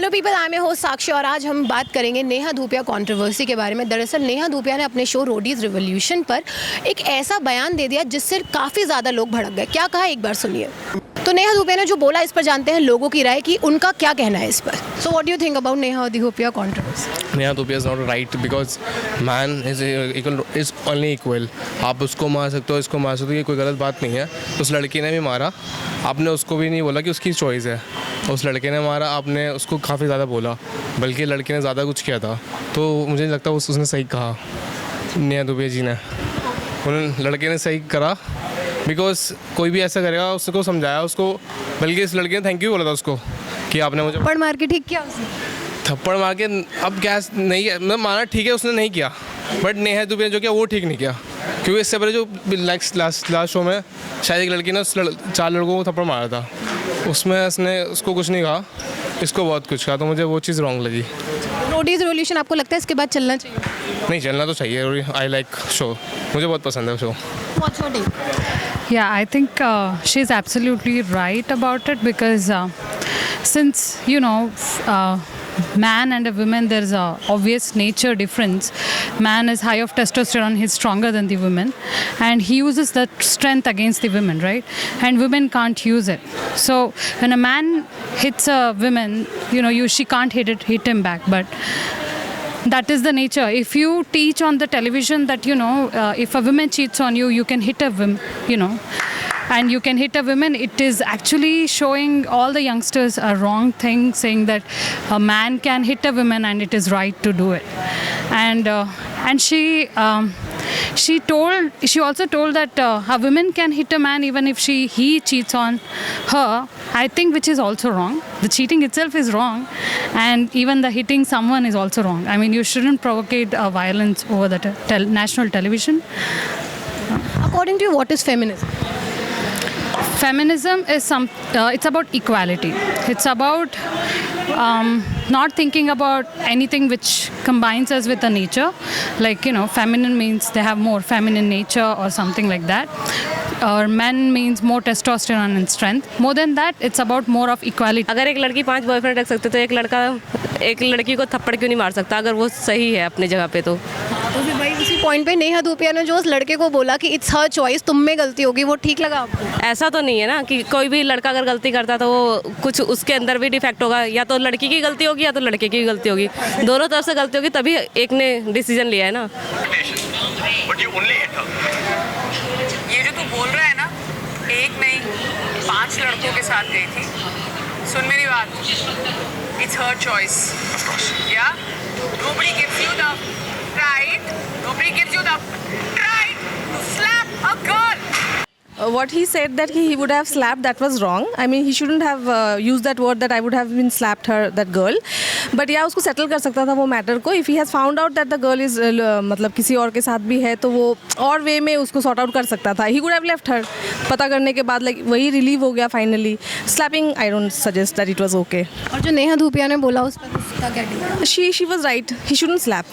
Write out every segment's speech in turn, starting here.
Hello people, I am your host Sakshi और आज हम बात करेंगे नेहा धूपिया कंट्रोवर्सी के बारे में। दरअसल नेहा धूपिया ने अपने शो रोडीज़ रिवॉल्यूशन पर एक ऐसा बयान दे दिया जिससे काफ़ी ज़्यादा लोग भड़क गए। क्या कहा एक बार सुनिए। तो नेहा धूपिया ने जो बोला इस पर जानते हैं लोगों की राय कि उनका क्या कहना है इस पर। So what do you think about Neha Dhupia controversy? Neha Dhupia is not right because man is only equal. आप उसको मार सकते हो, इसको मार सकते हो, ये कोई गलत बात नहीं है। उस लड़की ने भी मारा, आपने उसको भी नहीं बोला कि उसकी चॉइस है। उस लड़के ने मारा, आपने उसको काफ़ी ज़्यादा बोला, बल्कि लड़के ने ज़्यादा कुछ किया था। तो मुझे नहीं लगता उसने सही कहा, नेहा धूपिया जी ने। उन्होंने लड़के ने सही करा बिकॉज कोई भी ऐसा करेगा उसको समझाया उसको, बल्कि इस लड़के ने थैंक यू बोला था उसको कि आपने मुझे थप्पड़ मार के ठीक किया उसने। थप्पड़ मार के अब क्या नहीं है, मैं माना ठीक है उसने नहीं किया, बट नेहा धूपिया ने जो किया वो ठीक नहीं किया। क्योंकि इससे पहले जो लास्ट शो में शायद एक लड़की ने 4 लड़कों को थप्पड़ मारा था, उसमें उसने उसको कुछ नहीं कहा, इसको बहुत कुछ कहा। तो मुझे वो चीज़ रॉन्ग लगी। रोडीज़ रिवॉल्यूशन आपको लगता है इसके बाद चलना चाहिए? नहीं, चलना तो चाहिए। आई लाइक शो, मुझे बहुत पसंद है show. What's your take? Yeah, I think she's absolutely right about it because since man and a woman, there's a obvious nature difference. Man is high of testosterone, he's stronger than the women, and he uses that strength against the women, right? And women can't use it. So when a man hits a woman, she can't hit him back, but that is the nature. If you teach on the television that if a woman cheats on you, you can hit a woman, and you can hit a woman, it is actually showing all the youngsters a wrong thing, saying that a man can hit a woman and it is right to do it. And she also told that a woman can hit a man even if he cheats on her. I think which is also wrong. The cheating itself is wrong, and even the hitting someone is also wrong. I mean, you shouldn't provocate violence over the national television. According to you, what is feminism? Feminism is it's about equality. It's about not thinking about anything which combines us with the nature. Like, feminine means they have more feminine nature or something like that. Or men means more testosterone and strength. More than that, it's about more of equality. अगर एक लड़की 5 boyfriend रख सकते तो एक लड़का एक लड़की को थप्पड़ क्यों नहीं मार सकता अगर वो सही है अपनी जगह पे? तो फिर भाई उसी पॉइंट पे नेहा धूपिया ने जो उस लड़के को बोला कि इट्स हर चॉइस, तुम में गलती होगी, वो ठीक लगा आपको? ऐसा तो नहीं है ना कि कोई भी लड़का अगर गलती करता तो वो कुछ उसके अंदर भी डिफेक्ट होगा। या तो लड़की की गलती होगी या तो लड़के की गलती होगी, दोनों तरफ से गलती होगी, तभी एक ने डिसीजन लिया है ना। ये जो तू बोल रहा है ना, एक नहीं 5 लड़कों के साथ गई थी। सुन मेरी बात, इट्स हर चॉइस। या nobody gives you the right, nobody gives you the right to slap a girl. What he said that he would have slapped, that was wrong. I mean, he shouldn't have used that word that I would have been slapped her, that girl. But yeah, उसको settle कर सकता था वो matter को. If he has found out that the girl is मतलब किसी और के साथ भी है तो वो और वे में उसको sort out कर सकता था. He could have left her. पता करने के बाद like वही relieve हो गया finally. Slapping, I don't suggest that it was okay. और जो नेहा धूपिया ने बोला उस पर उसका क्या ठीक? She was right. He shouldn't slap.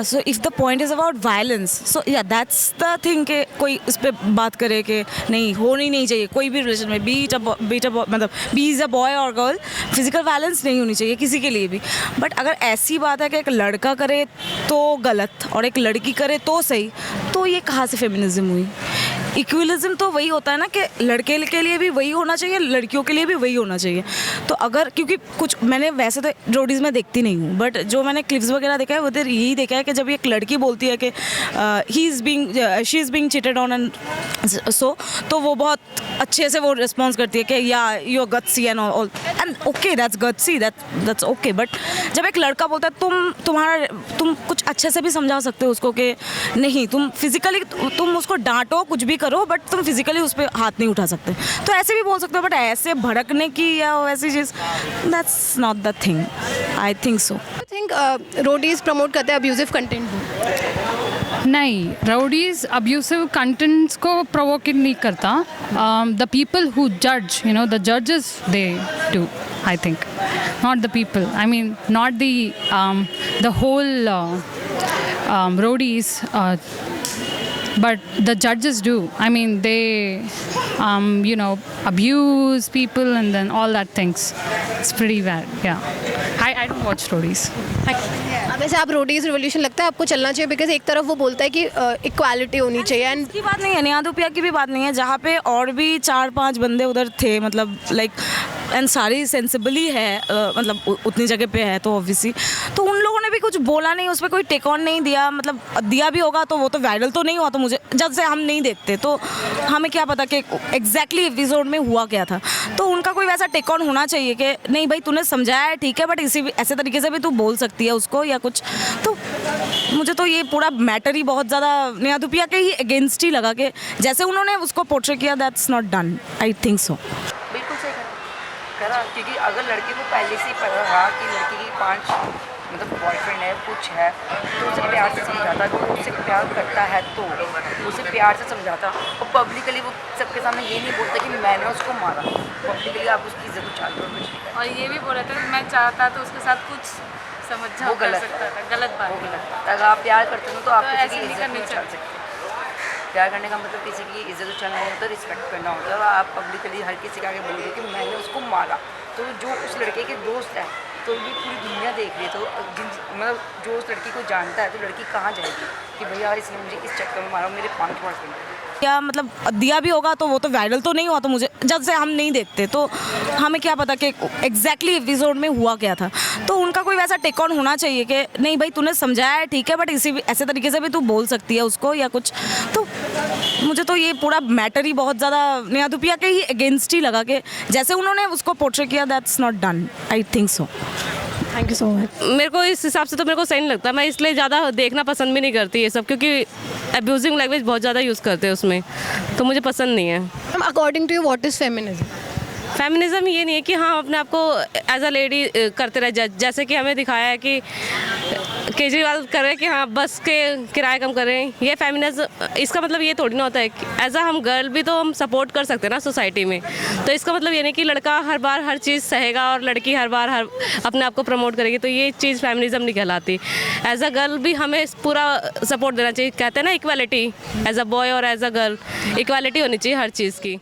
So if the point is about violence, so yeah, that's the thing कि कोई उस पर बात करे कि नहीं होनी नहीं चाहिए कोई भी रिलेशन में, मतलब बी इज़ अ बॉय और गर्ल, फिजिकल वायलेंस नहीं होनी चाहिए किसी के लिए भी। बट अगर ऐसी बात है कि एक लड़का करे तो गलत और एक लड़की करे तो सही, तो ये कहाँ से फेमिनिज्म हुई? इक्वलिज्म तो वही होता है ना कि लड़के के लिए भी वही होना चाहिए, लड़कियों के लिए भी वही होना चाहिए। तो अगर क्योंकि कुछ मैंने वैसे तो रोडीज़ में देखती नहीं हूँ, बट जो मैंने क्लिप्स वगैरह देखा है उधर यही देखा है कि जब एक लड़की बोलती है कि she is being cheated on and so, तो वो बहुत अच्छे से वो रिस्पॉन्स करती है कि या you are gutsy and all, and okay that's gutsy, that's okay. But जब एक लड़का बोलता है तुम कुछ अच्छे से भी समझा सकते हो उसको कि नहीं, तुम फिजिकली तुम उसको डांटो कुछ भी करो, बट तुम फिजिकली उस पर हाथ नहीं उठा सकते, तो ऐसे भी बोल सकते हो। बट ऐसे भड़कने की या वैसी चीज़, that's not the thing, I think so. I think Roadies promote करते हैं अब्यूजिव कंटेंट को? नहीं, राउडीज अब्यूसिव कंटेंट्स को प्रोवोकेट नहीं करता. द पीपल हु जज, द जजेस they do, I think, not the people. I mean, not the whole roadies. but the judges do. I mean, they, abuse people and then all that things. It's pretty bad. Yeah, I don't watch roadies. वैसे आप Roadies revolution लगता है आपको चलना चाहिए, because एक तरफ वो बोलता है कि इक्वालिटी होनी चाहिए एंड की बात नहीं है, नेहा धूपिया की भी बात नहीं है, जहाँ पे और भी 4-5 बंदे उधर थे, मतलब लाइक एंड सारी सेंसिबली है, मतलब उतनी जगह पे है तो ऑब्वियसली, तो उन लोगों ने भी कुछ बोला नहीं, उस पर कोई टेक ऑन नहीं दिया, मतलब दिया भी होगा तो वो तो वायरल तो नहीं हुआ, तो मुझे जब से हम नहीं देखते तो हमें क्या पता कि एग्जैक्टली एपिसोड में हुआ क्या था। तो उनका कोई वैसा टेक ऑन होना चाहिए कि नहीं भाई तूने समझाया है ठीक है, बट इसी ऐसे तरीके से भी तू बोल सकती है उसको या कुछ। तो मुझे तो ये पूरा मैटर ही बहुत ज़्यादा नेहा धूपिया के ही अगेंस्ट ही लगा कि जैसे उन्होंने उसको पोर्ट्रे किया, that's not done, I think सो। बिल्कुल सही करा, क्योंकि अगर लड़के को पहले से ही पता रहा कि लड़की की 5 मतलब बॉयफ्रेंड है, कुछ है, तो उसे प्यार से समझाता, अगर वो उससे प्यार करता है तो उसे प्यार से समझाता, और पब्लिकली वो सबके सामने ये नहीं बोलता कि मैंने उसको मारा, पब्लिकली आप उसकी इज्जत उछालते हो कुछ नहीं। और ये भी बोला था मैं चाहता तो उसके साथ कुछ समझा वो कर गलत सकता था, गलत बात वो है। गलत बात है। अगर आप प्यार करते हो तो आप तो किसी ऐसे की नहीं इज्जत नहीं करनी उछाल सकते। प्यार करने का मतलब किसी की इज्जत उछालना नहीं होता, रिस्पेक्ट करना होता है। और आप पब्लिकली हर किसी के आगे बोलोगे कि मैंने उसको मारा, तो जो उस लड़के के दोस्त हैं तो ये पूरी दुनिया देख रही है, तो मतलब जो उस लड़की को जानता है तो लड़की कहाँ जाएगी कि भैया यार इसने मुझे इस चक्कर में मारा, मेरे 5 बॉयफ्रेंड क्या मतलब दिया भी होगा तो वो तो वायरल तो नहीं हुआ, तो मुझे जब से हम नहीं देखते तो हमें क्या पता कि एग्जैक्टली एपिसोड में हुआ क्या था। तो उनका कोई वैसा टेक ऑन होना चाहिए कि नहीं भाई तूने समझाया है ठीक है, बट इसी ऐसे तरीके से भी तू बोल सकती है उसको या कुछ। तो मुझे तो ये पूरा मैटर ही बहुत ज़्यादा नेहा धूपिया के ही अगेंस्ट ही लगा कि जैसे उन्होंने उसको पोर्ट्रे किया, that's not done, I think so. Thank you so much. मेरे को इस हिसाब से तो मेरे को सही नहीं लगता, मैं इसलिए ज़्यादा देखना पसंद भी नहीं करती ये सब, क्योंकि अब्यूजिंग लैंग्वेज बहुत ज़्यादा यूज़ करते हैं उसमें, तो मुझे पसंद नहीं है। According to you what is feminism? Feminism ये नहीं है कि हम अपने आप को एज अ लेडी करते रहे, जैसे कि हमें दिखाया है कि केजरीवाल कर रहे हैं कि हाँ बस के किराए कम करें, ये फेमिनिज्म, इसका मतलब ये थोड़ी ना होता है कि एज अ हम गर्ल भी तो हम सपोर्ट कर सकते हैं ना सोसाइटी में। तो इसका मतलब ये नहीं कि लड़का हर बार हर चीज़ सहेगा और लड़की हर बार हर अपने आप को प्रमोट करेगी, तो ये चीज़ फेमिनिज्म नहीं कहलाती। एज अ गर्ल भी हमें पूरा सपोर्ट देना चाहिए, कहते हैं ना इक्वालिटी, एज अ बॉय और एज अ गर्ल इक्वालिटी होनी चाहिए हर चीज़ की।